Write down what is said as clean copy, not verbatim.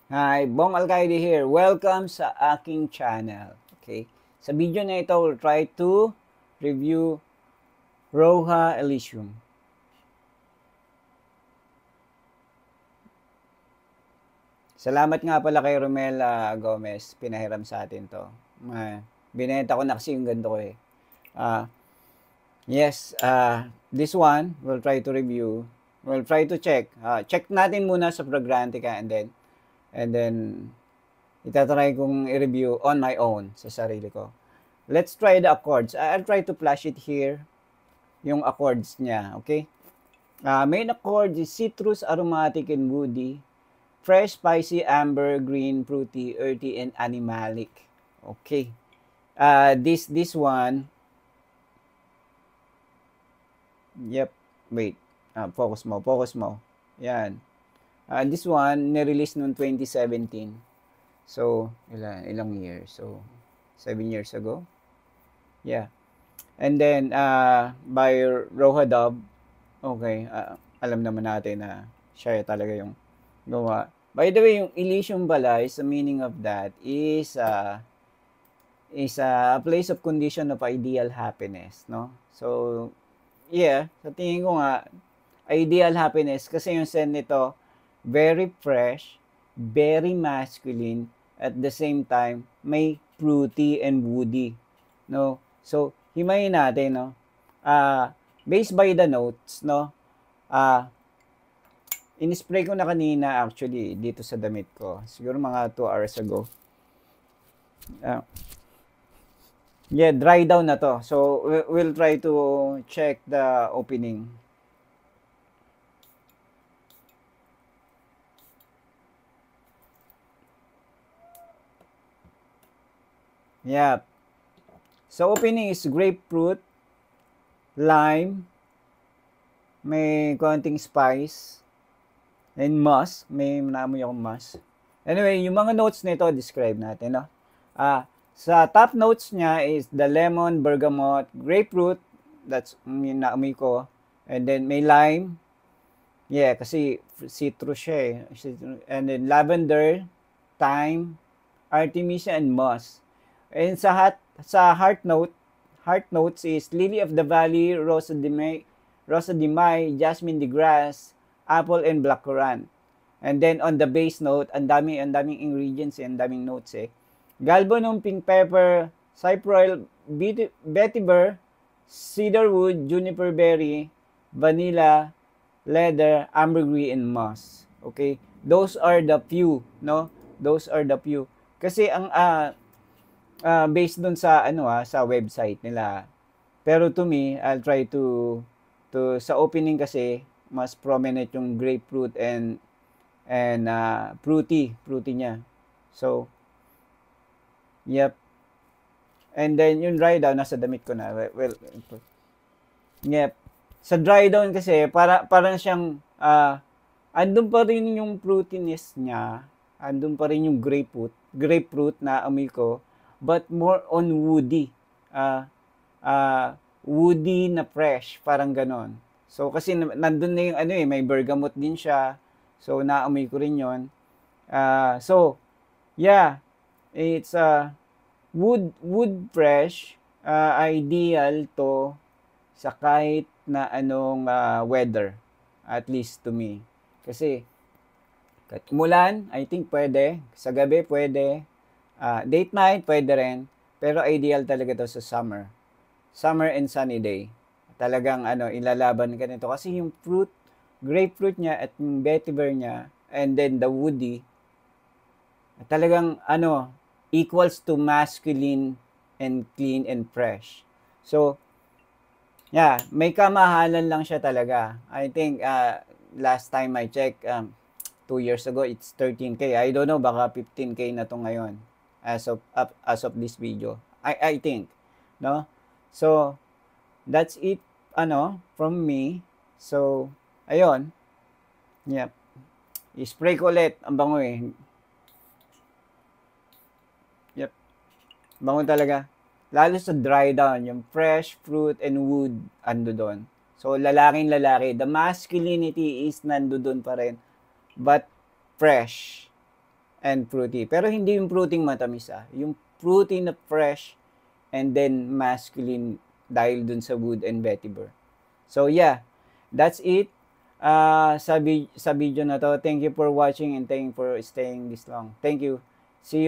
Hi, Bong Alcaide here. Welcome sa aking channel. Okay? Sa video na ito, we'll try to review Roha Elysium. Salamat nga pala kay Romel Gomez. Pinahiram sa atin to. Binenta ko na kasi yung ganito ko eh. Yes, this one, we'll try to review. We'll try to check. Check natin muna sa Fragrantica and then itatry kong i-review on my own sa sarili ko. Let's try the accords. I'll try to flash it here, yung accords niya, okay? Main accord is citrus, aromatic, and woody. Fresh, spicy, amber, green, fruity, earthy, and animalic. Okay. This one, yep, wait. Focus mo. Yan. This one, nirelease noong 2017. So, ilang years? So, 7 years ago. Yeah. And then, by Roha Dub, okay, alam naman natin na siya talaga yung gawa. By the way, yung Elysium Balay, the meaning of that is a place of condition of ideal happiness, no? So, yeah, sa tingin ko nga, ideal happiness, kasi yung scent nito, very fresh, very masculine, at the same time, may fruity and woody, no? So, himayin natin, no? Based by the notes, no? In-spray ko na kanina actually dito sa damit ko. Siguro mga 2 hours ago. Yeah, dry down na to. So, we'll try to check the opening. Yeah. So, opening is grapefruit, lime, may konting spice, and musk. May naamoy akong musk. Anyway, yung mga notes nito, describe natin, no? Sa top notes niya is the lemon, bergamot, grapefruit, that's yung naamoy ko. And then may lime. Yeah, kasi citrus siya eh. And then lavender, thyme, artemisia, and musk. And sa heart notes is lily of the valley, rosa de mai, jasmine de grass, apple, and blackcurrant. And then on the base note, ang daming ingredients eh, ang daming notes eh. Galbanum, pink pepper, cyproyl, vetiver, cedarwood, juniper berry, vanilla, leather, ambergris, and moss. Okay? Those are the few, no? Those are the few. Kasi ang based dun sa sa website nila. Pero to me, I'll try to sa opening kasi mas prominent yung grapefruit and fruity niya. So, yep. And then yung dry down nasa damit ko na. Well, yep. Sa dry down kasi parang siyang andun pa rin yung fruitiness niya. Andun pa rin yung grapefruit na amoy ko, but more on woody. Woody na fresh, parang ganon. So kasi nandun na yung may bergamot din siya. So naamoy ko rin 'yon. So yeah, it's wood fresh, ideal to sa kahit na anong weather, at least to me. Kasi kahit umulan, I think pwede. Sa gabi pwede. Date night pwede rin. Pero ideal talaga to sa summer. Summer and sunny day. Talagang ilalaban ka nito. Kasi yung grapefruit niya at yung vetiver niya, and then the woody, talagang equals to masculine and clean and fresh. So, yeah, may kamahalan lang siya talaga. I think last time I checked, 2 years ago, it's 13K. I don't know, baka 15K na to ngayon as of this video. I think, no? So, that's it, from me. So, ayun. Yep. I-spray ko ulit. Ang bango eh. Yep. Bango talaga. Lalo sa dry down, yung fresh fruit and wood, ando doon. So, lalaking lalaki. The masculinity is nando doon pa rin. But, fresh. and fruity. Pero hindi yung fruiting matamis yung fruity na fresh and then masculine dahil dun sa wood and vetiver. So yeah, that's it. Sa video na to. Thank you for watching and thank you for staying this long. Thank you. See you.